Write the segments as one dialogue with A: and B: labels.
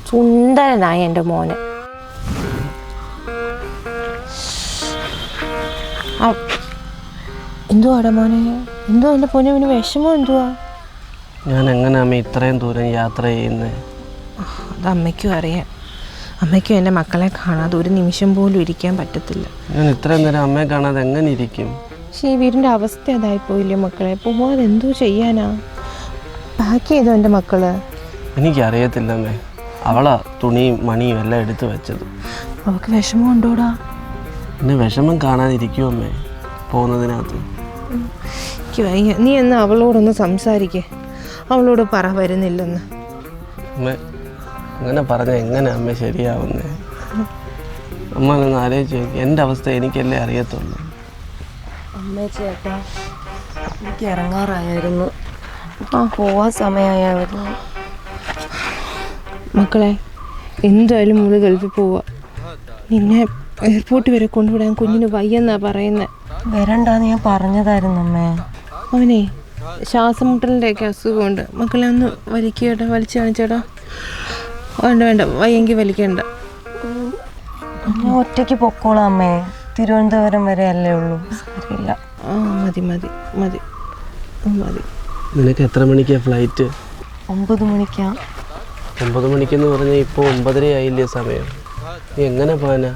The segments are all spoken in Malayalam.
A: സുന്ദരനായി എൻ്റെ മോന്. എന്തുവാടാ മോനെ? എന്തുവാ എൻ്റെ പൊന്നെ? പിന്നെ വിഷമം എന്തുവാ?
B: ഞാൻ എങ്ങനെ അമ്മ ഇത്രയും ദൂരം യാത്ര ചെയ്യുന്നത്?
A: അത് അമ്മയ്ക്കും അറിയാം. അമ്മയ്ക്കും എൻ്റെ മക്കളെ കാണാതെ ഒരു നിമിഷം പോലും ഇരിക്കാൻ പറ്റത്തില്ല.
B: ഞാൻ ഇത്രയും നേരം അമ്മയെ കാണാതെ എങ്ങനെ ഇരിക്കും?
A: പക്ഷേ ഈ വീടിൻ്റെ അവസ്ഥ അതായിപ്പോയില്ലേ മക്കളെ? പോവാതെ എന്തോ ചെയ്യാനാ? പാക്ക് ചെയ്തോ എൻ്റെ മക്കള്?
B: എനിക്കറിയത്തില്ല അമ്മേ. അവളാ തുണിയും മണിയും എല്ലാം എടുത്തു വെച്ചത്.
A: അവൾക്ക് വിഷമം ഉണ്ടോടാ?
B: എന്നെ വിഷമം കാണാതിരിക്കുമോ അമ്മേ പോകുന്നതിനകത്ത്?
A: എനിക്ക് വയ്യ. നീ എന്നാ അവളോടൊന്ന് സംസാരിക്കേ. അവളോട് പറ വരുന്നില്ലെന്ന്.
B: അമ്മേ അങ്ങനെ പറഞ്ഞാൽ എങ്ങനെ അമ്മ ശരിയാവുന്നേ? അമ്മ ഒന്ന് ആലോചിച്ച് നോക്കി. എൻ്റെ അവസ്ഥ എനിക്കല്ലേ അറിയത്തുള്ളൂ.
C: അമ്മേ ചേട്ടാ, എനിക്ക് ഇറങ്ങാറായിരുന്നു. പോവാൻ സമയമായിരുന്നു.
A: മക്കളെ എന്തായാലും മോള് ഗൾഫിൽ പോവാ. നിന്നെ എയർപോർട്ട് വരെ കൊണ്ടുവിടാൻ കുഞ്ഞിന് വയ്യെന്നാ പറയുന്നത്.
C: വരണ്ടാന്ന് ഞാൻ പറഞ്ഞതായിരുന്നു അമ്മേ.
A: അവനെ ശ്വാസം മുട്ടലിൻ്റെയൊക്കെ അസുഖമുണ്ട്. മക്കളെ ഒന്ന് വലിക്കേടാ, വലിച്ചു കാണിച്ചേടാ. വേണ്ട വേണ്ട, വയ്യെങ്കിൽ വലിക്കണ്ട.
C: ഞാൻ ഒറ്റയ്ക്ക് പൊക്കോളാം അമ്മേ. തിരുവനന്തപുരം വരെ അല്ലേ ഉള്ളൂ. സാരില്ല.
A: മതി മതി മതി മതി.
B: നിനക്ക് എത്ര മണിക്കാണ് ഫ്ലൈറ്റ്?
C: 9 മണിക്കാ.
B: 9 മണിക്കെന്ന് പറഞ്ഞാൽ ഇപ്പോൾ 9:30 ആയില്ലേ സമയം? നീ എങ്ങനെ പോകാനാ?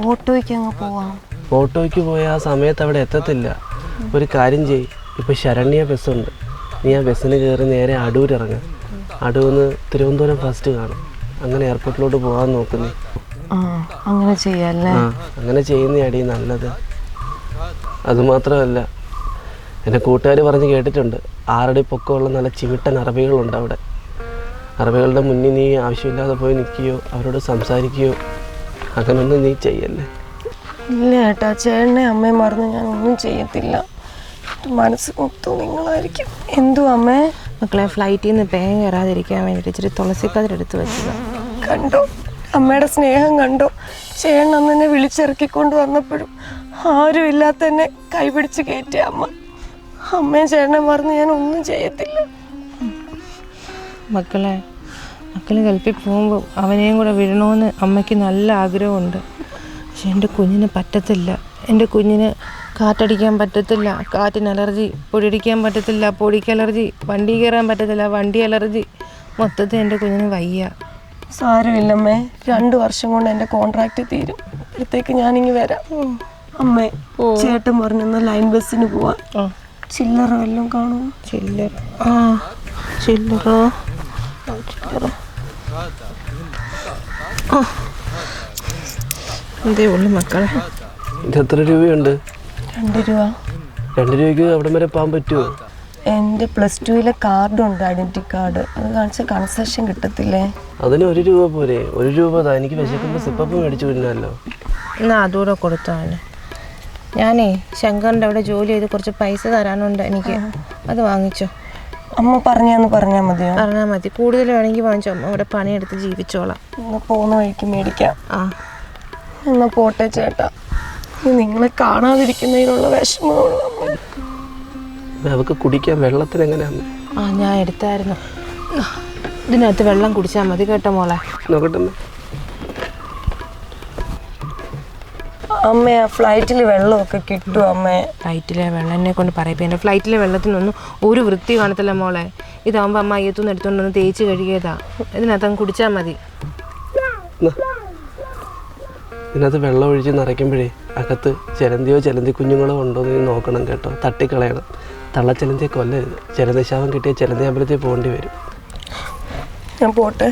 C: ഓട്ടോയ്ക്ക് അങ്ങ് പോവാം.
B: ഓട്ടോയ്ക്ക് പോയാൽ ആ സമയത്ത് അവിടെ എത്തത്തില്ല. ഒരു കാര്യം ചെയ്യ്, ഇപ്പോൾ ശരണ്യ ബസ്സുണ്ട്. നീ ആ ബസ്സിന് കയറി നേരെ അടൂർ ഇറങ്ങുക. അടൂന്ന് തിരുവനന്തപുരം ഫസ്റ്റ് കാണും. അങ്ങനെ എയർപോർട്ടിലോട്ട് പോകാൻ നോക്കുന്നേ.
C: അങ്ങനെ ചെയ്യാല്ലേ?
B: അങ്ങനെ ചെയ്യുന്നതാടി നല്ലത്. അതുമാത്രമല്ല, എൻ്റെ കൂട്ടുകാർ പറഞ്ഞ് കേട്ടിട്ടുണ്ട് 6 അടി പൊക്കമുള്ള നല്ല ചിമിട്ടൻ അറബികളുണ്ട് അവിടെ. അറബികളുടെ മുന്നിൽ നീ ആവശ്യമില്ലാതെ പോയി നിൽക്കുകയോ അവരോട് സംസാരിക്കുകയോ അങ്ങനൊന്നും നീ ചെയ്യല്ലേ.
C: ഇല്ല ഏട്ടാ, ചേട്ടനെ അമ്മയെ മറന്ന് ഞാൻ ഒന്നും ചെയ്യത്തില്ല. മനസ്സ് മൊത്തം നിങ്ങളായിരിക്കും. എന്തു അമ്മേ?
A: മക്കളെ ഫ്ലൈറ്റിൽ നിന്ന് പേൻ കയറാതിരിക്കാൻ വേണ്ടിയിട്ട് ഇച്ചിരി തുളസിക്കതിരെടുത്ത് വെച്ചതാണ്.
C: കണ്ടോ അമ്മയുടെ സ്നേഹം? കണ്ടോ ചേട്ടൻ അന്ന് എന്നെ വിളിച്ചിറക്കിക്കൊണ്ട് വന്നപ്പോഴും ആരും ഇല്ലാത്ത എന്നെ കൈപിടിച്ച് കയറ്റിയ അമ്മ. അമ്മയും ചേട്ടനെ മറന്ന് ഞാൻ ഒന്നും ചെയ്യത്തില്ല.
A: മക്കളെ ഗൾഫിൽ പോകുമ്പോൾ അവനെയും കൂടെ വിടണമെന്ന് അമ്മയ്ക്ക് നല്ല ആഗ്രഹമുണ്ട്. പക്ഷെ എൻ്റെ കുഞ്ഞിന് പറ്റത്തില്ല. എൻ്റെ കുഞ്ഞിന് കാറ്റടിക്കാൻ പറ്റത്തില്ല, കാറ്റിന് അലർജി. പൊടിയടിക്കാൻ പറ്റത്തില്ല, പൊടിക്ക് അലർജി. വണ്ടി കയറാൻ പറ്റത്തില്ല, വണ്ടി അലർജി. മൊത്തത്തിൽ എൻ്റെ കുഞ്ഞിന് വയ്യ.
C: സാരമില്ലമ്മേ, 2 വർഷം കൊണ്ട് എൻ്റെ കോൺട്രാക്റ്റ് തീരും. അപ്പോഴത്തേക്ക് ഞാനിങ്ങ് വരാം. അമ്മേ ചേട്ടൻ പറഞ്ഞെന്ന ലൈൻ ബസ്സിന് പോവാം. ചില്ലറ വല്ലതും കാണുമോ?
A: ചില്ലറ ചില്ലറ എന്തേ ഉള്ളു മക്കളെ.
B: ഇത് എത്ര രൂപയുണ്ട്?
C: 2 രൂപ.
B: 2 രൂപയ്ക്ക് അവിടെ വരെ പോകാൻ പറ്റുമോ?
C: എൻ്റെ +2 കാർഡുണ്ട്, ഐഡൻറ്റി കാർഡ്. അത് കാണിച്ച് കൺസെഷൻ കിട്ടത്തില്ലേ?
B: അതിന് 1 രൂപ പോരെ? 1 രൂപ താ. എനിക്ക് വിശക്കുമ്പോൾ സിപ്പപ്പ് മേടിച്ചു വിടാമല്ലോ.
A: എന്നാൽ അതുകൂടെ കൊടുത്താണ്. ഞാനേ ശങ്കറിൻ്റെ അവിടെ ജോലി ചെയ്ത് കുറച്ച് പൈസ തരാനുണ്ട് എനിക്ക്. അത് വാങ്ങിച്ചോ.
C: അമ്മ പറഞ്ഞാൽ മതിയോ?
A: പറഞ്ഞാൽ മതി. കൂടുതൽ വേണമെങ്കിൽ വാങ്ങിച്ചോ. അമ്മ ഇവിടെ പണിയെടുത്ത് ജീവിച്ചോളാം.
C: എന്നാൽ പോകുന്ന വഴിക്ക് മേടിക്കാം. എന്നാൽ പോട്ടെ ചേട്ടാ. നിങ്ങളെ കാണാതിരിക്കുന്നതിനുള്ള വിഷമമുള്ള
B: അവൾക്ക് കുടിക്കാൻ വെള്ളത്തിന് എങ്ങനെയാണ്?
A: ഞാൻ എടുത്തായിരുന്നു. ഇതിനകത്ത് വെള്ളം കുടിച്ചാൽ മതി കേട്ടോ മോളെ.
B: നോക്കട്ടെ
C: അമ്മ. ആ ഫ്ലൈറ്റിൽ വെള്ളമൊക്കെ കിട്ടുമോ അമ്മേ?
A: ഫ്ലൈറ്റിലെ വെള്ളം എന്നെ കൊണ്ട് പറയിപ്പോൾ എൻ്റെ ഫ്ലൈറ്റിലെ വെള്ളത്തിനൊന്നും ഒരു വൃത്തി കാണത്തില്ല മോളെ. ഇതാകുമ്പോൾ അമ്മ അയ്യത്തുനിന്ന് എടുത്തുകൊണ്ടൊന്ന് തേച്ച് കഴുകിയതാ. ഇതിനകത്ത് അങ്ങ് കുടിച്ചാൽ മതി.
B: ഇതിനകത്ത് വെള്ളം ഒഴിച്ച് നിറയ്ക്കുമ്പോഴേ അകത്ത് ചിലന്തിയോ ചിലന്തി കുഞ്ഞുങ്ങളോ ഉണ്ടോ എന്ന് നോക്കണം കേട്ടോ. തട്ടിക്കളയണം. തള്ളച്ചിലന്തിയെ കൊല്ലരുത്. ചിലന്തിശാപം കിട്ടിയ ചിലന്തി അമ്പലത്തിൽ പോകേണ്ടി വരും.
C: ഞാൻ പോട്ടെ.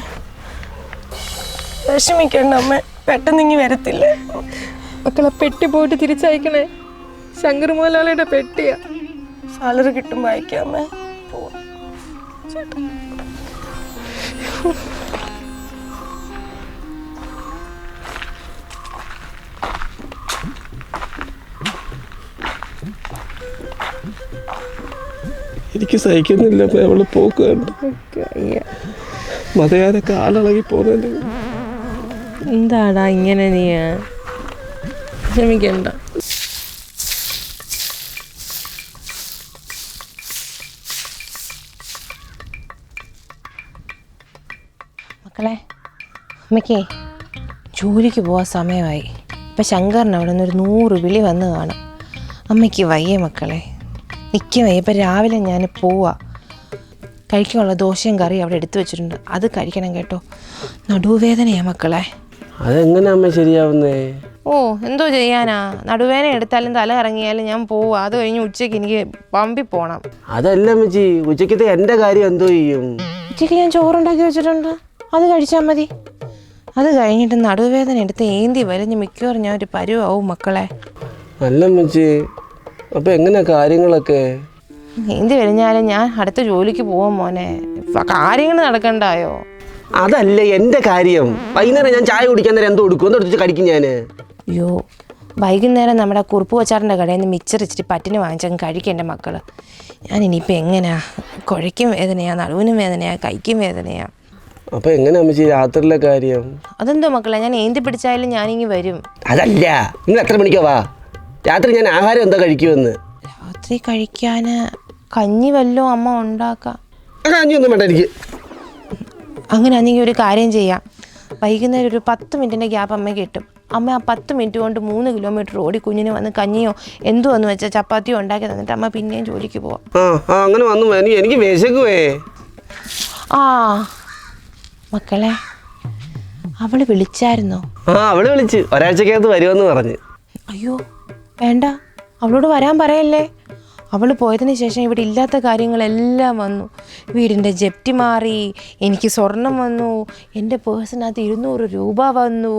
C: വിഷമിക്കണ്ട അമ്മ, പെട്ടെന്ന് ഇങ്ങി വരത്തില്ലേ?
A: മക്കളെ പെട്ടി പോയിട്ട് തിരിച്ചയക്കണേ. ശങ്കർ മുതലാളിയുടെ പെട്ടിയാ.
C: സാലറി കിട്ടുമ്പോൾ അയക്കാം അമ്മേ.
B: എനിക്ക് സഹിക്കുന്നില്ല അവള് പോക്ക് കണ്ട്. മതയാരൊക്കെ ആളിളകി പോകുന്നുണ്ട്.
A: എന്താടാ ഇങ്ങനെ നീ? ക്ഷമിക്കണ്ട. മക്കളെ, അമ്മയ്ക്കേ ജോലിക്ക് പോകാൻ സമയമായി. ഇപ്പം ശങ്കറിന് അവിടെ നിന്ന് ഒരു 100 വിളി വന്ന് കാണും. അമ്മയ്ക്ക് വയ്യ മക്കളെ, നിൽക്കാൻ വയ്യ. ഇപ്പം രാവിലെ ഞാൻ പോവാ. കഴിക്കാനുള്ള ദോശയും കറിയും അവിടെ എടുത്തു വെച്ചിട്ടുണ്ട്, അത് കഴിക്കണം കേട്ടോ. നടുവേദനയാ മക്കളെ.
B: അതെങ്ങനെ അമ്മ ശരിയാവുന്നേ?
A: ഓ എന്തോ ചെയ്യാനാ, നടുവേദന എടുത്താലും തല ഇറങ്ങിയാലും ഞാൻ പോവാ. അത് കഴിഞ്ഞ് ഉച്ചയ്ക്ക് എനിക്ക് പമ്പി പോകണം.
B: അതല്ല അമ്മച്ചി, ഉച്ചക്കത്തെ എൻ്റെ കാര്യം എന്തോ ചെയ്യും?
A: ഉച്ചയ്ക്ക് ഞാൻ ചോറുണ്ടാക്കി വെച്ചിട്ടുണ്ട്, അത് കഴിച്ചാൽ മതി. അത് കഴിഞ്ഞിട്ട് നടുവേദന എടുത്ത് ഏന്തി വരഞ്ഞ് മിക്കവാറും ഞാൻ ഒരു പരുവാവും മക്കളെ.
B: അല്ല അമ്മച്ചി, അപ്പം എങ്ങനെയാ കാര്യങ്ങളൊക്കെ?
A: ഏന്തി വരഞ്ഞാലും ഞാൻ അടുത്ത ജോലിക്ക് പോവാൻ മോനെ. കാര്യങ്ങൾ നടക്കണ്ടായോ?
B: അതല്ല എൻ്റെ കാര്യം. വൈകുന്നേരം ഞാൻ ചായ കുടിക്കാൻ നേരം എന്തോ കൊടുക്കും, എന്തോ കഴിക്കും ഞാൻ.
A: അയ്യോ, വൈകുന്നേരം നമ്മുടെ കുറുപ്പ് കൊച്ചാറിൻ്റെ കടയിൽ നിന്ന് മിച്ചർ ഇച്ചിരി പറ്റിന് വാങ്ങിച്ചങ്ങ് കഴിക്കും എൻ്റെ മക്കൾ. ഞാൻ ഇനിയിപ്പോൾ എങ്ങനെയാ? കുഴയ്ക്കും വേദനയാ, നടുവിനും വേദനയാ, കൈക്കും വേദനയാ.
B: അപ്പം എങ്ങനെയാ അമ്മച്ചി രാത്രിയിലെ കാര്യം?
A: അതെന്തോ മക്കളെ, ഞാൻ ഏന്തി പിടിച്ചായാലും ഞാനിങ്ങി വരും.
B: അതല്ല, നിങ്ങൾ എത്ര മണിക്കാ വാ? രാത്രി ഞാൻ ആഹാരം എന്താ കഴിക്കുമെന്ന്?
A: രാത്രി കഴിക്കാൻ കഞ്ഞി വല്ലോ അമ്മ ഉണ്ടാക്കാം.
B: കഞ്ഞിയൊന്നും വേണ്ട എനിക്ക്.
A: അങ്ങനെ ആണെങ്കിൽ ഒരു കാര്യം ചെയ്യാം, വൈകുന്നേരം ഒരു 10 മിനിറ്റിൻ്റെ ഗ്യാപ്പ് അമ്മ കിട്ടും. അമ്മ ആ 10 മിനിറ്റ് കൊണ്ട് 3 കിലോമീറ്റർ ഓടി കുഞ്ഞിന് വന്ന് കഞ്ഞിയോ എന്തോ എന്ന് വെച്ചാൽ ചപ്പാത്തിയോ ഉണ്ടാക്കി തന്നിട്ട് അമ്മ പിന്നെയും ജോലിക്ക് പോവാം.
B: അങ്ങനെ വന്നു എനിക്ക് വിശക്കുവേ.
A: ആ മക്കളെ, അവള് വിളിച്ചായിരുന്നോ?
B: അവള് വിളിച്ച് ഒരാഴ്ചക്കകത്ത് വരുമെന്ന് പറഞ്ഞ്.
A: അയ്യോ വേണ്ട, അവളോട് വരാൻ പറയല്ലേ. അവൾ പോയതിന് ശേഷം ഇവിടെ ഇല്ലാത്ത കാര്യങ്ങളെല്ലാം വന്നു. വീടിൻ്റെ ജപ്തി മാറി, എനിക്ക് സ്വർണം വന്നു, എൻ്റെ പേഴ്സിനകത്ത് 200 രൂപ വന്നു,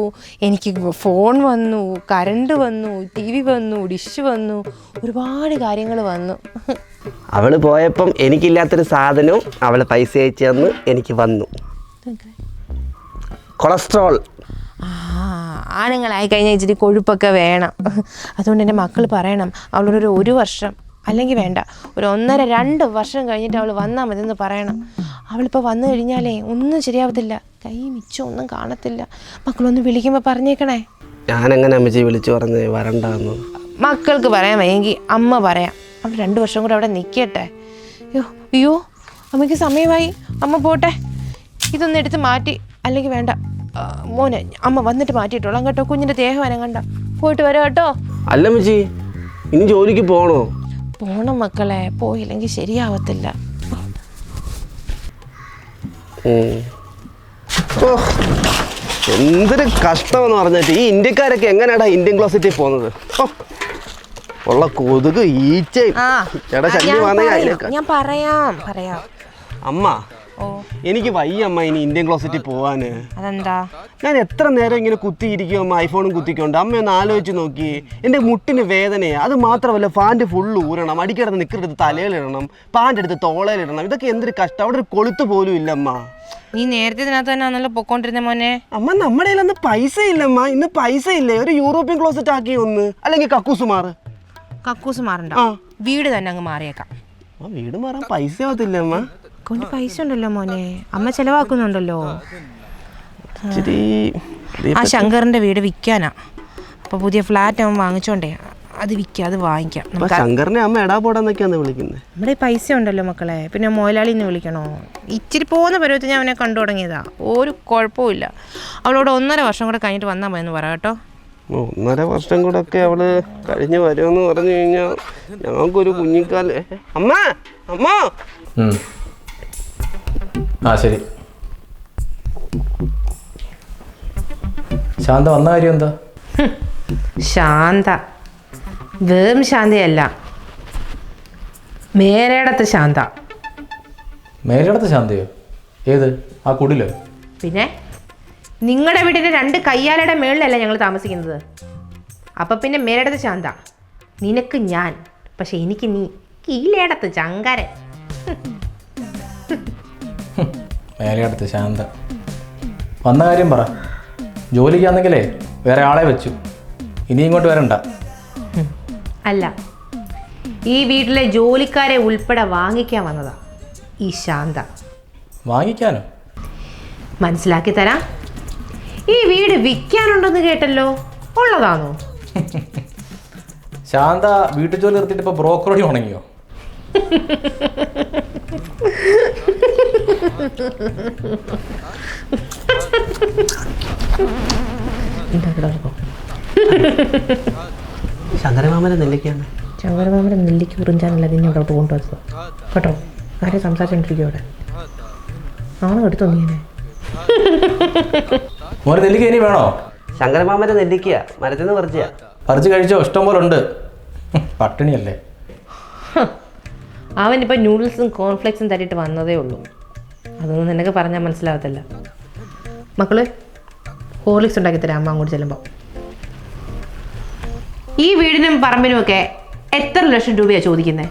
A: എനിക്ക് ഫോൺ വന്നു, കറണ്ട് വന്നു, TV വന്നു, ഡിഷ് വന്നു, ഒരുപാട് കാര്യങ്ങൾ വന്നു.
B: അവൾ പോയപ്പം എനിക്കില്ലാത്തൊരു സാധനവും അവൾ പൈസ അയച്ചു തന്ന് എനിക്ക് വന്നു. കൊളസ്ട്രോൾ.
A: ആണുങ്ങളായി കഴിഞ്ഞാൽ ഇച്ചിരി കൊഴുപ്പൊക്കെ വേണം. അതുകൊണ്ട് എൻ്റെ മക്കൾ പറയണം അവളോടൊരു 1 വർഷം അല്ലെങ്കിൽ വേണ്ട ഒരു 1.5-2 വർഷം കഴിഞ്ഞിട്ട് അവൾ വന്നാൽ മതി എന്ന് പറയണം. അവളിപ്പോൾ വന്നു കഴിഞ്ഞാലേ ഒന്നും ശരിയാവത്തില്ല, കൈ മിച്ചം ഒന്നും കാണത്തില്ല. മക്കളൊന്ന് വിളിക്കുമ്പോൾ പറഞ്ഞേക്കണേ.
B: ഞാനെങ്ങനെ അമ്മച്ചി വിളിച്ചു പറഞ്ഞേ വരണ്ടെന്ന്?
A: മക്കൾക്ക് പറയാൻ വയ്യെങ്കിൽ അമ്മ പറയാം. അവൾ 2 വർഷം കൂടെ അവിടെ നിൽക്കട്ടെ. അയ്യോ അമ്മയ്ക്ക് സമയമായി, അമ്മ പോട്ടെ. ഇതൊന്ന് എടുത്ത് മാറ്റി, അല്ലെങ്കിൽ വേണ്ട മോനെ, അമ്മ വന്നിട്ട് മാറ്റിയിട്ടോളാം കേട്ടോ. കുഞ്ഞിൻ്റെ ദേഹം അനങ്ങണ്ട. പോയിട്ട് വരാം കേട്ടോ.
B: അല്ല അമ്മച്ചി, ഇനി ജോലിക്ക് പോകണോ?
A: പോണം മക്കളെ, പോയില്ലെങ്കിൽ ശരിയാവത്തില്ല.
B: എന്തൊരു കഷ്ടമെന്ന് പറഞ്ഞിട്ട് ഈ ഇന്ത്യക്കാരൊക്കെ എങ്ങനെയാടാ ഇന്ത്യൻ ക്ലോസറ്റിൽ പോകുന്നത്? ഉള്ള കൊതുക് ഈച്ചയും
A: ഞാൻ പറയാം.
B: അമ്മ, എനിക്ക് വയ്യ അമ്മ ഇനി ഇന്ത്യൻ ക്ലോസറ്റിൽ പോവാന്.
A: അതെന്താ?
B: ഞാൻ എത്ര നേരം ഇങ്ങനെ കുത്തിയിരിക്കും അമ്മ, ഐഫോണും കുത്തിക്കൊണ്ട്. അമ്മ ഒന്ന് ആലോചിച്ച് നോക്കി, എൻ്റെ മുട്ടിന് വേദനയാണ്. അത് മാത്രമല്ല പാൻറ്റ് ഫുള്ള് ഊരണം, അടിക്കിടന്ന് നിൽക്കരുത് തലയിലിടണം, പാൻറ്റ് എടുത്ത് തോളയിലിടണം. ഇതൊക്കെ എന്തൊരു കഷ്ടം. അവിടെ ഒരു കൊളുത്ത് പോലും ഇല്ലമ്മ.
A: നീ നേരത്തെ ഇതിനകത്ത് തന്നെ ആണല്ലോ പൊക്കോണ്ടിരുന്ന മോനെ.
B: അമ്മ നമ്മുടെ കയ്യിൽ അന്ന് പൈസ ഇല്ലമ്മ. ഇന്ന് പൈസ ഇല്ലേ? ഒരു യൂറോപ്യൻ ക്ലോസറ്റ് ആക്കി ഒന്ന്, അല്ലെങ്കിൽ കക്കൂസ്
A: മാറണ്ട, വീട് തന്നെ അങ്ങ് മാറിയേക്കാം.
B: വീട് മാറാൻ പൈസ ആവത്തില്ല അമ്മ.
A: കൊണ്ട് പൈസ ഉണ്ടല്ലോ മോനെ, അമ്മ ചെലവാക്കുന്നുണ്ടല്ലോ. ആ ശങ്കറിന്റെ വീട് വിൽക്കാനാ. അപ്പൊ പുതിയ ഫ്ലാറ്റ് അവൻ വാങ്ങിച്ചോണ്ടേ അത് വിൽക്കാം, അത് വാങ്ങിക്കാം.
B: ശങ്കറിനെ അമ്മ എടാ പോടാന്നൊക്കെയാന്ന് വിളിക്കുന്നത്.
A: നമ്മുടെ പൈസ ഉണ്ടല്ലോ മക്കളെ, പിന്നെ മുതലാളിന്ന് വിളിക്കണോ? ഇച്ചിരി പോകുന്ന പരുവത്തിൽ ഞാൻ അവനെ കണ്ടു തുടങ്ങിയതാ, ഒരു കുഴപ്പമില്ല. അവളോട് 1.5 വർഷം കൂടെ കഴിഞ്ഞിട്ട് വന്നാൽ മതി എന്ന് പറയാം കേട്ടോ.
B: 1.5 വർഷം കൂടെ ഒക്കെ അവള് കഴിഞ്ഞ് വരുമെന്ന് പറഞ്ഞു കഴിഞ്ഞാൽ ഞങ്ങൾക്കൊരു കുഞ്ഞിക്കാല്. അമ്മ അമ്മ
D: ശരി. ശാന്ത വന്ന കാര്യം എന്താ?
A: ശാന്ത വെറും ശാന്തയല്ല, മേലേടത്ത് ശാന്ത.
D: മേലേടത്ത് ശാന്തയോ? ഏത്? ആ കുടിലോ?
A: പിന്നെ നിങ്ങളുടെ വീടിൻ്റെ 2 കയ്യാലയുടെ മേളിലല്ല ഞങ്ങൾ താമസിക്കുന്നത്. അപ്പം പിന്നെ മേലേടത്ത് ശാന്ത. നിനക്ക് ഞാൻ, പക്ഷെ എനിക്ക് നീ കീഴേടത്ത് ചങ്കരൻ.
D: മേലേടത്ത് ശാന്ത വന്ന കാര്യം പറ. ജോലിക്കാണെങ്കിലേ വേറെ ആളെ വെച്ചു, ഇനി ഇങ്ങോട്ട് വരണ്ട.
A: അല്ല, ഈ വീട്ടിലെ ജോലിക്കാരെ ഉൾപ്പെടെ വാങ്ങിക്കാൻ വന്നതാ ഈ ശാന്ത.
D: വാങ്ങിക്കാനോ?
A: മനസ്സിലാക്കി തരാം. ഈ വീട് വിൽക്കാനുണ്ടെന്ന് കേട്ടല്ലോ, ഉള്ളതാണോ?
D: ശാന്ത വീട്ടു ജോലി നിർത്തിയിട്ട് ഇപ്പോൾ ബ്രോക്കറോടി ഉണങ്ങിയോ?
B: ശങ്കരമാമനെ നെല്ലിക്കാണ്.
A: ശങ്കരമാമനെ നെല്ലിക്ക് ഉറിഞ്ചാനല്ല നിന്നെ ഇവിടോട്ട് കൊണ്ടുവച്ചത് കേട്ടോ. ആരെ സംസാരിച്ചോണ്ടിരിക്കും അവിടെ. ആണോ എടുത്തോ നീനെ?
D: മോനെ നെല്ലിക്ക ഇനി വേണോ?
B: ശങ്കരമാമനെ നെല്ലിക്കുക മരത്തിൽ നിന്ന് പറിച്ച.
D: പറിച്ച് കഴിച്ചോ? ഇഷ്ടം പോലെ ഉണ്ട്. പട്ടിണിയല്ലേ?
A: അവനിപ്പോൾ നൂഡിൽസും കോൺഫ്ലെക്സും തട്ടിയിട്ട് വന്നതേ ഉള്ളൂ. അതൊന്നും നിനക്ക് പറഞ്ഞാൽ മനസ്സിലാവത്തില്ല. മക്കള് ഹോർലിക്സ് ഉണ്ടാക്കി തരാം അമ്മ അങ്ങോട്ട് ചെല്ലുമ്പോൾ. ഈ വീടിനും പറമ്പിനുമൊക്കെ എത്ര ലക്ഷം രൂപയാണ് ചോദിക്കുന്നത്?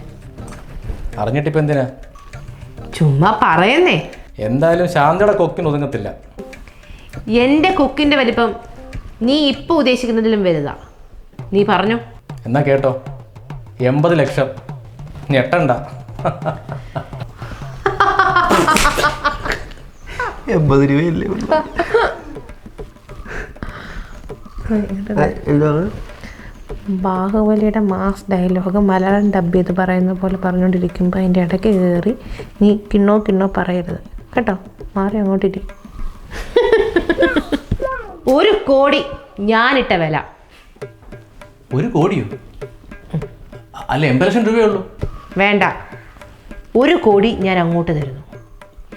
D: അറിഞ്ഞിട്ടിപ്പോൾ എന്തിനാ?
A: ചുമ്മാ പറയുന്നേ.
D: എന്തായാലും ശാന്തയുടെ കൊക്കിന് ഒതുങ്ങത്തില്ല.
A: എൻ്റെ കൊക്കിൻ്റെ വലിപ്പം നീ ഇപ്പോൾ ഉദ്ദേശിക്കുന്നതിലും വലുതാ. നീ പറഞ്ഞു.
D: എന്നാ കേട്ടോ, 80 ലക്ഷം. ഞെട്ടണ്ട.
B: 80 രൂപയല്ലേ?
A: ബാഹുബലിയുടെ മാസ് ഡയലോഗ് മലയാളം ഡബ് ചെയ്ത് പറയുന്ന പോലെ പറഞ്ഞുകൊണ്ടിരിക്കുമ്പോൾ അതിൻ്റെ ഇടയ്ക്ക് കയറി നീ കിണ്ണോ കിണ്ണോ പറയരുത് കേട്ടോ. മാറി അങ്ങോട്ടിട്ട്. 1 കോടി ഞാനിട്ട വില.
D: 1 കോടിയോ? അല്ല 80 ലക്ഷം രൂപയേ ഉള്ളൂ.
A: വേണ്ട, 1 കോടി ഞാൻ അങ്ങോട്ട് തരുന്നു.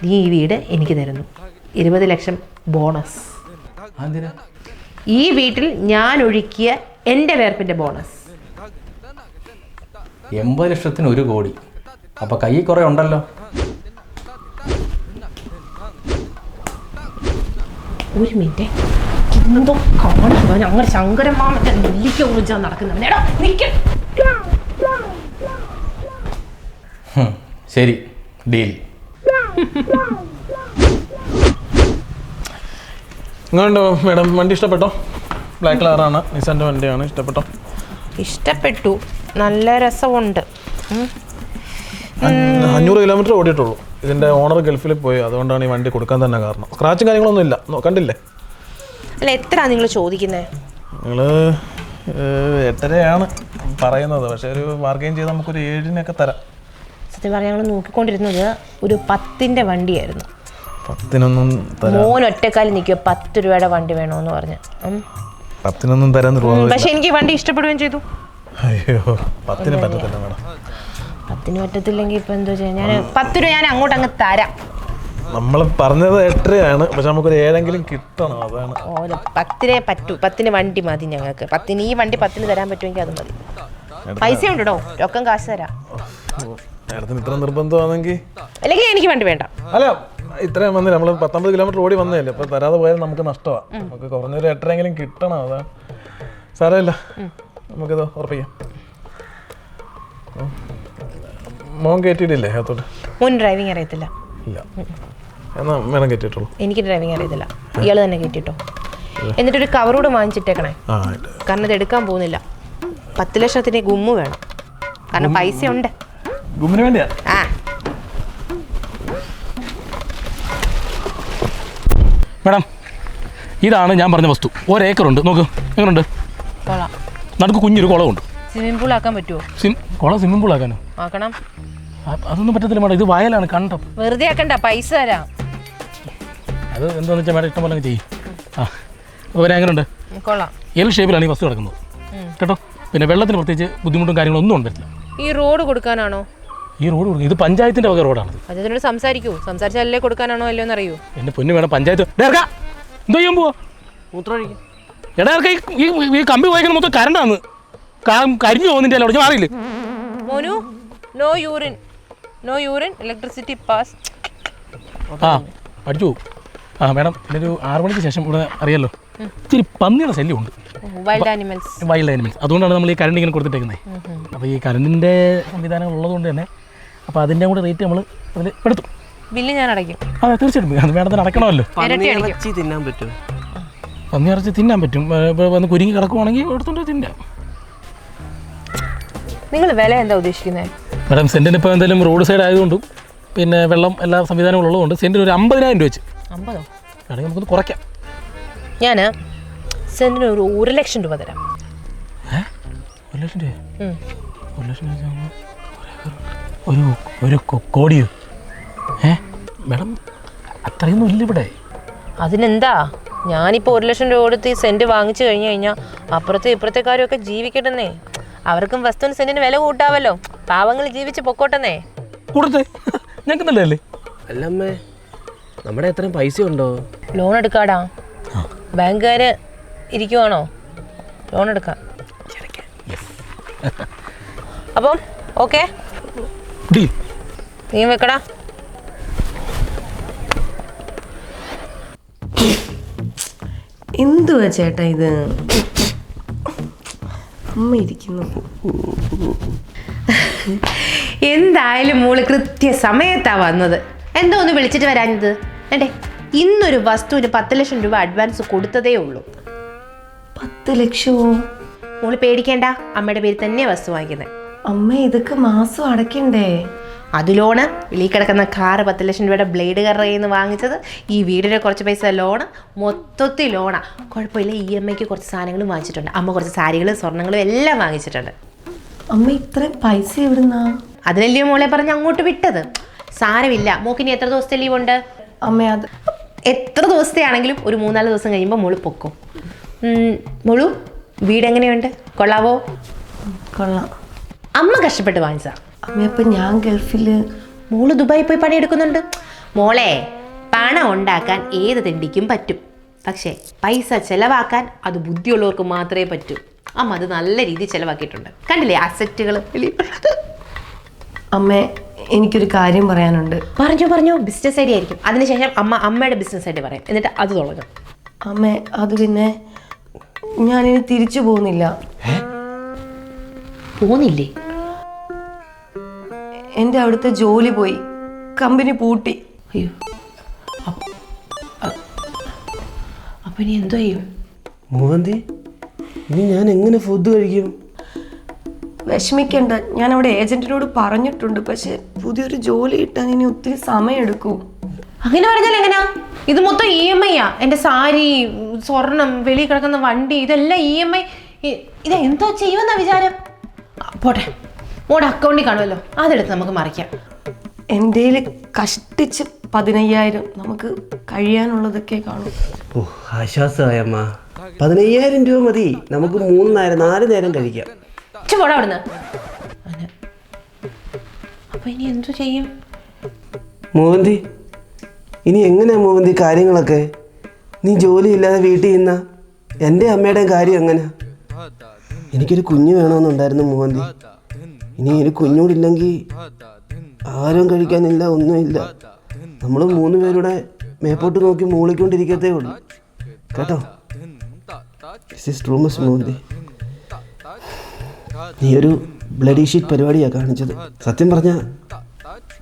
A: നീ ഈ വീട് എനിക്ക് തരുന്നു. 20 ലക്ഷം ബോണസ്.
D: എന്തിനാ?
A: ഈ വീട്ടിൽ ഞാൻ ഒഴുക്കിയ എൻ്റെ വേർപ്പിൻ്റെ ബോണസ്.
D: 80 ലക്ഷത്തിന് 1 കോടി. അപ്പോൾ കയ്യിൽ കുറേ ഉണ്ടല്ലോ.
A: ഒരു മിനിറ്റ്, എന്തോ കാണുവാൻ അങ്ങനെ ശങ്കരമാമന്റെ നെല്ലിക്ക ഊർജാൻ നടക്കുന്നവനേടാ.
D: ശരി, ഡീൽ.
E: ഇങ്ങോട്ടോ മേഡം, വണ്ടി ഇഷ്ടപ്പെട്ടോ? ബ്ലാക്ക് കളറാണ്, നിസാൻ്റെ വണ്ടിയാണ്. ഇഷ്ടപ്പെട്ടോ?
A: ഇഷ്ടപ്പെട്ടു, നല്ല രസമുണ്ട്.
E: 500 കിലോമീറ്റർ ഓടിയിട്ടുള്ളൂ. ഇതിൻ്റെ ഓണർ ഗൾഫിൽ പോയി, അതുകൊണ്ടാണ് ഈ വണ്ടി കൊടുക്കാൻ തന്നെ കാരണം. സ്ക്രാച്ചും കാര്യങ്ങളൊന്നും ഇല്ല, കണ്ടില്ലേ?
A: അല്ല, എത്രയാണ് നിങ്ങൾ ചോദിക്കുന്നത്?
E: നിങ്ങൾ 8.5 പറയുന്നത്, പക്ഷേ ഒരു ബാർഗെയിൻ ചെയ്ത് നമുക്കൊരു 7-നൊക്കെ തരാം.
A: സത്യം പറഞ്ഞാൽ ഞങ്ങൾ നോക്കിക്കൊണ്ടിരുന്നത് ഒരു 10ൻ്റെ വണ്ടിയായിരുന്നു.
E: 10-നൊന്നും തരാം.
A: മോൻ ഒറ്റക്കാലം നിൽക്കുക 10 രൂപയുടെ വണ്ടി വേണമെന്ന് പറഞ്ഞ്.
E: 10-നൊന്നും തരാൻ രൂപ.
A: പക്ഷെ എനിക്ക് വണ്ടി ഇഷ്ടപ്പെടുകയും ചെയ്തു.
E: അയ്യോ, 10-ന് പറ്റത്തില്ല മേഡം.
A: 10-ന് പറ്റത്തില്ലെങ്കിൽ ഇപ്പം എന്തോ ചെയ്യാം? ഞാൻ 10 രൂപ ഞാൻ അങ്ങ് തരാം.
E: നമ്മൾ പറഞ്ഞത് 8.5 പക്ഷെ നമുക്കൊരു 7 കിട്ടണം, അതാണ്.
A: ഓ, 10 പറ്റൂ. 10-ന് വണ്ടി മതി ഞങ്ങൾക്ക്. 10-ന് ഈ വണ്ടി 10-ന് തരാൻ പറ്റുമെങ്കിൽ അത് മതി. പൈസ ഉണ്ട് കേട്ടോ, രൊക്കം കാശ് തരാം.
E: മേഡത്തിന് ഇത്ര നിർബന്ധമാണെങ്കിൽ
A: അല്ലെങ്കിൽ എനിക്ക് വണ്ടി വേണ്ട.
E: അല്ല, ഇത്രയും വന്നില്ല, നമ്മൾ 19 കിലോമീറ്റർ ഓടി വന്നതല്ലേ. ഇപ്പൊ തരാതെ പോയാൽ നമുക്ക് നഷ്ടമാണ്. നമുക്ക് കുറഞ്ഞൊരു 8.5 കിട്ടണം, അതാ. സാരമില്ല, നമുക്കിത് ഉറപ്പിക്കാം. മോൻ കയറ്റിയിട്ടില്ലേ അകത്തോട്ട്?
A: മോൻ ഡ്രൈവിംഗ് അറിയത്തില്ല.
E: ഇല്ല, എന്നാ മേഡം കയറ്റിയിട്ടുള്ളൂ.
A: എനിക്ക് ഡ്രൈവിംഗ് അറിയത്തില്ല, ഇയാൾ തന്നെ കയറ്റിട്ടോ. എന്നിട്ടൊരു കവറോട് വാങ്ങിച്ചിട്ടേക്കണേ, കാരണം ഇത് എടുക്കാൻ പോകുന്നില്ല. 10 ലക്ഷത്തിന് ഗുമ്മ് വേണം, കാരണം പൈസ ഉണ്ട്.
E: ഗുമ്മിന് വേണ്ടിയാ?
A: ആ,
F: മേഡം, ഇതാണ് ഞാൻ പറഞ്ഞ വസ്തു. 1 ഏക്കറുണ്ട്, നോക്ക് എങ്ങനെയുണ്ട്.
A: കൊള്ളാം.
F: നടുക്ക് കുഞ്ഞൊരു കുളമുണ്ട്.
A: സ്വിമ്മിംഗ് പൂൾ ആക്കാൻ പറ്റുമോ?
F: കുളം സ്വിമ്മിംഗ് പൂൾ ആക്കാനോ?
A: ആക്കണം.
F: അതൊന്നും പറ്റത്തില്ല മേഡം, ഇത് വയലാണ്, കണ്ടം.
A: വെറുതെ ആക്കണ്ട, പൈസ തരാം.
F: അത് എന്താണെന്ന് വെച്ചാൽ മേഡം ഇഷ്ടം പോലെ ചെയ്യും. ആ, അതുപോലെ എങ്ങനെയുണ്ട്?
A: കൊള്ളാം.
F: എൽ ഷേപ്പിലാണ് ഈ വസ്തു കിടക്കുന്നത് കേട്ടോ. പിന്നെ വെള്ളത്തിന് പ്രത്യേകിച്ച് ബുദ്ധിമുട്ടും കാര്യങ്ങളൊന്നും ഉണ്ടായിട്ടില്ല.
A: ഈ റോഡ് കൊടുക്കാനാണോ?
F: ഈ റോഡ് കൊടുക്കും, ഇത് പഞ്ചായത്തിൻ്റെ വക റോഡാണ്.
A: അതിനോട് സംസാരിക്കൂ, സംസാരിച്ചാലല്ലേ കൊടുക്കാനാണോ അല്ലയോ എന്നറിയൂ.
F: എൻ്റെ പൊന്നു വേണം, പഞ്ചായത്ത് എന്തോ ചെയ്യാൻ പോവാ?
B: മൂത്രമൊഴിക്കും.
F: ഇടയിറക്ക ഈ കമ്പി വായിക്കുന്ന മൊത്തം കരണ്ടാന്ന് കരിഞ്ഞു പോകുന്നതിൻ്റെ അല്ല മാറിയില്ലേ?
A: മോനു, no urine, no urine, electricity pass.
F: ആ, പഠിച്ചു പോകും. ആ മേഡം, ഒരു 6 മണിക്ക് ശേഷം ഇവിടെ അറിയാലോ ഇച്ചിരി പന്നിയുടെ ശല്യമുണ്ട്.
A: Wild animals.
F: അതുകൊണ്ടാണ് നമ്മൾ ഈ കറണ്ട് ഇങ്ങനെ കൊടുത്തിട്ടേക്കുന്നത്. അപ്പോൾ ഈ കറണ്ടിൻ്റെ സംവിധാനങ്ങൾ ഉള്ളതുകൊണ്ട് തന്നെ അപ്പോൾ അതിൻ്റെ കൂടെ റേറ്റ് നമ്മൾ അതിൽ എടുത്തു.
A: ബില്ല് ഞാൻ അടയ്ക്കും.
F: അതെ, തീർച്ചയായിട്ടും അത് മേഡത്തിന് അടയ്ക്കണമല്ലോ.
B: പന്നിയിറച്ചി തിന്നാൻ പറ്റുമോ?
F: പന്നി ഇറച്ചി തിന്നാൻ പറ്റും. ഇപ്പോൾ വന്ന് കുരുങ്ങി കിടക്കുവാണെങ്കിൽ എടുത്തോണ്ട് തിന്നാം.
A: നിങ്ങൾ വില എന്താ ഉദ്ദേശിക്കുന്നത്?
F: മേഡം, സെൻറ്റിന് ഇപ്പോൾ എന്തായാലും റോഡ് സൈഡ് ആയതുകൊണ്ടും പിന്നെ വെള്ളം എല്ലാ സംവിധാനങ്ങളും ഉള്ളതുകൊണ്ട് സെൻറ്റിന് ഒരു 50,000 രൂപ വെച്ച്.
A: 50?
F: വേണമെങ്കിൽ നമുക്കൊന്ന് കുറയ്ക്കാം.
A: ഞാൻ സെൻറ്റിന് ഒരു 1 ലക്ഷം രൂപ തരാം.
F: 1 ലക്ഷം രൂപ 1 ലക്ഷം ഒരു കോടിയോ? മേഡം അത്രയൊന്നും ഇല്ല ഇവിടെ.
A: അതിനെന്താ, ഞാനിപ്പോൾ 1 ലക്ഷം രൂപ കൊടുത്ത് ഈ സെൻറ്റ് വാങ്ങിച്ചു കഴിഞ്ഞു കഴിഞ്ഞാൽ അപ്പുറത്തെ ഇപ്പുറത്തെക്കാരൊക്കെ ജീവിക്കട്ടെന്നേ. അവർക്കും വസ്തുവിന് സെൻറ്റിന് വില കൂട്ടാവല്ലോ. പാവങ്ങൾ ജീവിച്ച് പൊക്കോട്ടെന്നേ.
F: കൂടട്ടെ, ഞങ്ങൾക്ക് നല്ലതല്ലേ?
B: അല്ല അമ്മേ, നമ്മുടെ എത്രയും പൈസ ഉണ്ടോ?
A: ലോൺ എടുക്കാടാ. ബാങ്കുകാർ ഇരിക്കുവാണോ? ലോൺ എടുക്കാം. അപ്പം ഓക്കെ, നീ വെക്കടാ.
C: എന്തുവാ ചേട്ടാ ഇത്? അമ്മ ഇരിക്കുന്നു.
A: എന്തായാലും മോള് കൃത്യസമയത്താ വന്നത്. എന്തോ ഒന്ന് വിളിച്ചിട്ട് വരാഞ്ഞത്? അല്ലേ, ഇന്നൊരു വസ്തുവിന് 10 ലക്ഷം രൂപ അഡ്വാൻസ് കൊടുത്തതേ ഉള്ളൂ.
C: 10 ലക്ഷമോ?
A: മോള് പേടിക്കേണ്ട, അമ്മയുടെ പേര് തന്നെയാണ് വസ്തു വാങ്ങിക്കുന്നത്.
C: അമ്മ ഇതൊക്കെ മാസം അടയ്ക്കണ്ടേ?
A: അത് ലോണ്, വെളിയിൽ കിടക്കുന്ന കാറ് 10 ലക്ഷം രൂപയുടെ ബ്ലേഡ് കാരുടെ കയ്യിൽ നിന്ന് വാങ്ങിച്ചത്, ഈ വീടിൻ്റെ കുറച്ച് പൈസ ലോണ്, മൊത്തത്തിൽ ലോണാ. കുഴപ്പമില്ല, EMIക്ക് കുറച്ച് സാധനങ്ങളും വാങ്ങിച്ചിട്ടുണ്ട്. അമ്മ കുറച്ച് സാരികളും സ്വർണ്ണങ്ങളും എല്ലാം വാങ്ങിച്ചിട്ടുണ്ട്.
C: അമ്മ ഇത്രയും പൈസ എവിടുന്നാ?
A: അതിനല്ലേ മോളെ പറഞ്ഞ് അങ്ങോട്ട് വിട്ടത്. സാരമില്ല, മോക്കിനി എത്ര ദിവസത്തെ ലീവ് ഉണ്ട്?
C: അമ്മ അത്
A: എത്ര ദിവസത്തെ ആണെങ്കിലും ഒരു 3-4 ദിവസം കഴിയുമ്പോൾ മോള് പൊക്കും. മോളു, വീട് എങ്ങനെയുണ്ട്? കൊള്ളാവോ?
C: കൊള്ളാം.
A: അമ്മ കഷ്ടപ്പെട്ട് വാങ്ങിച്ചാ.
C: അമ്മ അപ്പം ഞാൻ ഗൾഫിൽ.
A: മോള് ദുബായി പോയി പണിയെടുക്കുന്നുണ്ട്. മോളെ, പണം ഉണ്ടാക്കാൻ ഏത് തെണ്ടിക്കും പറ്റും. പക്ഷേ പൈസ ചിലവാക്കാൻ അത് ബുദ്ധിയുള്ളവർക്ക് മാത്രമേ പറ്റൂ. അമ്മ അത് നല്ല രീതിയിൽ ചിലവാക്കിയിട്ടുണ്ട്. കണ്ടില്ലേ അസറ്റുകൾ?
C: അമ്മ, എനിക്കൊരു കാര്യം പറയാനുണ്ട്.
A: പറഞ്ഞു ബിസിനസ് ഐഡിയ ആയിരിക്കും. അതിനുശേഷം അമ്മയുടെ ബിസിനസ് ഐഡിയ പറയാം, എന്നിട്ട് അത് തുടങ്ങും.
C: അമ്മ, അത് പിന്നെ ഞാനിനി തിരിച്ചു പോകുന്നില്ല.
A: പോന്നില്ലേ?
C: എൻ്റെ അവിടുത്തെ ജോലി പോയി, കമ്പനി പൂട്ടി.
A: അയ്യോ, അപ്പൊ ഇനി എന്തോ ചെയ്യും?
B: മോഹന്തി, ഇനി ഞാൻ എങ്ങനെ ഫുഡ് കഴിക്കും?
C: വിഷമിക്കണ്ട, ഞാൻ അവിടെ ഏജന്റിനോട് പറഞ്ഞിട്ടുണ്ട്. പക്ഷെ പുതിയൊരു ജോലി കിട്ടാൻ ഇനി ഒത്തിരി സമയം എടുക്കും.
A: അങ്ങനെ പറഞ്ഞാൽ എങ്ങനെയാ? ഇത് മൊത്തം EMI ആ. എൻ്റെ സാരി, സ്വർണം, വെളിയിൽ കിടക്കുന്ന വണ്ടി, ഇതെല്ലാം EMI. ഇതെന്തോ ചെയ്യുമെന്നാ വിചാരം? പോട്ടെ, മോടെ അക്കൗണ്ടിൽ കാണുമല്ലോ, അതെടുത്ത് നമുക്ക് മറിക്കാം.
C: എൻ്റെ കഷ്ടിച്ച് 15,000 നമുക്ക് കഴിയാനുള്ളതൊക്കെ കാണും.
B: ഓ, ആശ്വാസമായി അമ്മ. 15,000 രൂപ മതി, നമുക്ക് 3-4 നേരം കഴിക്കാം.
A: പോടാ അവിടുന്ന്. അപ്പൊ ഇനി എന്തു ചെയ്യും?
B: മോഹന്തി, ഇനി എങ്ങനെയാ മോഹന്തി കാര്യങ്ങളൊക്കെ? നീ ജോലി ഇല്ലാതെ വീട്ടിൽ നിന്ന എൻ്റെ അമ്മയുടെയും കാര്യം എങ്ങനെയാ? എനിക്കൊരു കുഞ്ഞ് വേണമെന്നുണ്ടായിരുന്നു മോഹന്തി. ഇനി ഒരു കുഞ്ഞൂടില്ലെങ്കിൽ ആരും കഴിക്കാനില്ല, ഒന്നുമില്ല. നമ്മൾ 3 പേരുടെ മേപ്പോട്ട് നോക്കി മൂളിക്കൊണ്ടിരിക്കത്തേ ഉള്ളൂ കേട്ടോ. This is true much Mohanty. നീ ഒരു ബ്ലഡി ഷീറ്റ് പരിപാടിയാണ് കാണിച്ചത്. സത്യം പറഞ്ഞാൽ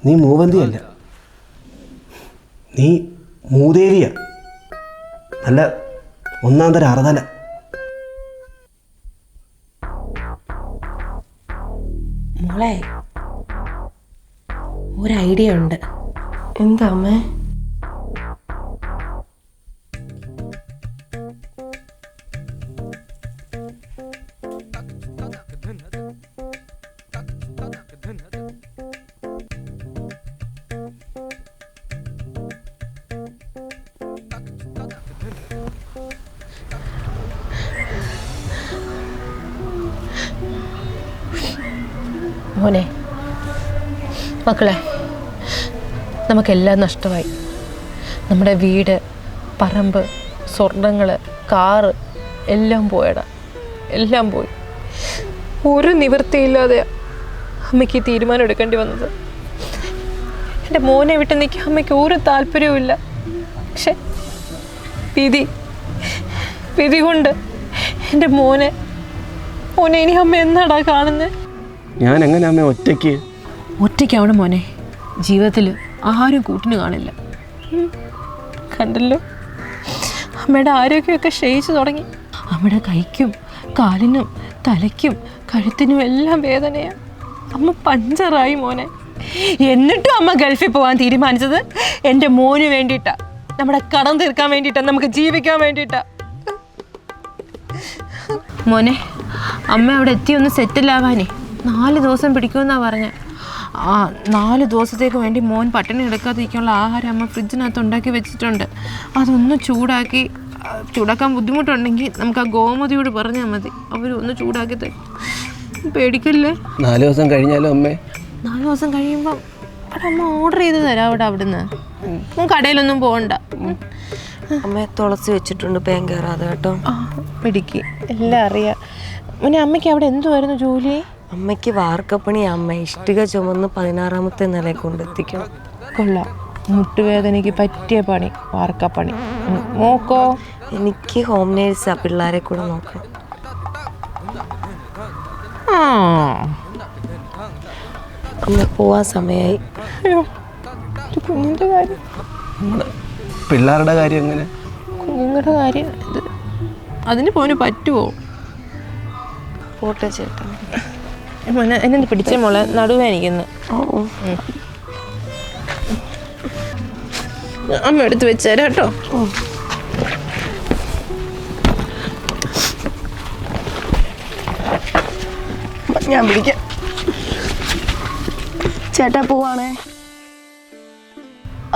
B: നീ മൂവന്തിയല്ല, നീ മൂദേവിയ. നല്ല 1-ാം തരം അറുതല.
A: മോളെ, ഒരു ഐഡിയ ഉണ്ട്.
C: എന്താ അമ്മേ?
A: മോനെ, മക്കളെ, നമുക്കെല്ലാം നഷ്ടമായി. നമ്മുടെ വീട്, പറമ്പ്, സ്വർണങ്ങൾ, കാറ് എല്ലാം പോയടാ, എല്ലാം പോയി. ഒരു നിവൃത്തിയില്ലാതെ അമ്മയ്ക്ക് തീരുമാനം എടുക്കേണ്ടി വന്നത്. എൻ്റെ മോനെ വിട്ട് നിൽക്കാൻ അമ്മയ്ക്ക് ഒരു താല്പര്യവുമില്ല. പക്ഷെ വിധി കൊണ്ട് എൻ്റെ മോനെ ഇനി അമ്മ എന്നാടാ കാണുന്നത്?
B: ഞാൻ എങ്ങനെ അമ്മ
A: ഒറ്റയ്ക്കാവണം മോനെ. ജീവിതത്തിൽ ആരും കൂട്ടിന് കാണില്ല. കണ്ടല്ലോ, അമ്മയുടെ ആരോഗ്യമൊക്കെ ക്ഷയിച്ചു തുടങ്ങി. അമ്മയുടെ കൈക്കും കാലിനും തലയ്ക്കും കഴുത്തിനും എല്ലാം വേദനയാണ്. അമ്മ പഞ്ചറായി മോനെ. എന്നിട്ടും അമ്മ ഗൾഫിൽ പോകാൻ തീരുമാനിച്ചത് എൻ്റെ മോന് വേണ്ടിയിട്ടാണ്, നമ്മുടെ കടം തീർക്കാൻ വേണ്ടിയിട്ടാണ്, നമുക്ക് ജീവിക്കാൻ വേണ്ടിയിട്ടാണ്. മോനെ, അമ്മ അവിടെ എത്തി ഒന്ന് സെറ്റിലാവാനേ 4 ദിവസം പിടിക്കുമെന്നാണ് പറഞ്ഞത്. ആ 4 ദിവസത്തേക്ക് വേണ്ടി മോൻ പട്ടിണി കിടക്കാതിരിക്കാനുള്ള ആഹാരം അമ്മ ഫ്രിഡ്ജിനകത്ത് ഉണ്ടാക്കി വെച്ചിട്ടുണ്ട്. അതൊന്ന് ചൂടാക്കാൻ ബുദ്ധിമുട്ടുണ്ടെങ്കിൽ നമുക്ക് ആ ഗോമതിയോട് പറഞ്ഞാൽ മതി, അവരൊന്ന് ചൂടാക്കി തരും. പേടിക്കല്ലേ.
B: 4 ദിവസം കഴിഞ്ഞാലും അമ്മേ?
A: 4 ദിവസം കഴിയുമ്പം അവിടെ അമ്മ ഓർഡർ ചെയ്ത് തരാം. അവിടുന്ന് കടയിലൊന്നും പോകണ്ട.
C: അമ്മ തുളസി വെച്ചിട്ടുണ്ട്, പേൻ കയറാതെ കേട്ടോ.
A: പിടിക്ക്, എല്ലാം അറിയാം. പിന്നെ അമ്മയ്ക്ക് അവിടെ എന്തുവായിരുന്നു ജോലി?
C: അമ്മയ്ക്ക് വാർക്കപ്പണി. അമ്മ ഇഷ്ടിക ചുമന്ന് 16ാമത്തെ നിലയിൽ കൊണ്ടെത്തിക്കണം.
A: കൊള്ളാം, മുട്ടുവേദനയ്ക്ക് പറ്റിയ പണി വാർക്കപ്പണി. മോക്കോ?
C: എനിക്ക് ഹോം നേഴ്സാ, പിള്ളേരെ കൂടെ നോക്കണം. അമ്മ പോവാൻ സമയമായി.
A: കുഞ്ഞിൻ്റെ കാര്യം,
B: പിള്ളേരുടെ കാര്യം എങ്ങനെ?
A: കുഞ്ഞുങ്ങളുടെ കാര്യം ഇത് അതിന് പോന് പറ്റുമോ?
C: പോട്ടെ ചേട്ടാ.
A: എന്നെ പിടിച്ച മോളെ, നടുവേനിക്കുന്നു. അമ്മ എടുത്ത് വെച്ചേരാ കേട്ടോ.
C: ഞാൻ പിടിക്കാം. ചേട്ടാ പോവാണേ.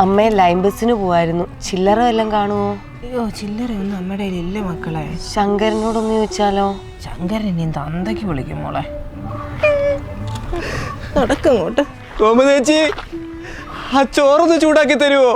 C: അമ്മ ലൈൻ ബസ്സിന് പോവായിരുന്നു. ചില്ലറ വല്ലതും കാണുമോ?
A: അയ്യോ, ചില്ലറയൊന്നും അമ്മയുടെ ഇല്ല മക്കളെ.
C: ശങ്കരനോടൊന്ന് ചോദിച്ചാലോ?
A: ശങ്കരൻ ഇനി തന്തയ്ക്ക് വിളിക്കും മോളെ. നടക്കങ്ങോട്ട്.
B: ചേച്ചി, ആ ചോറൊന്ന് ചൂടാക്കി തരുമോ?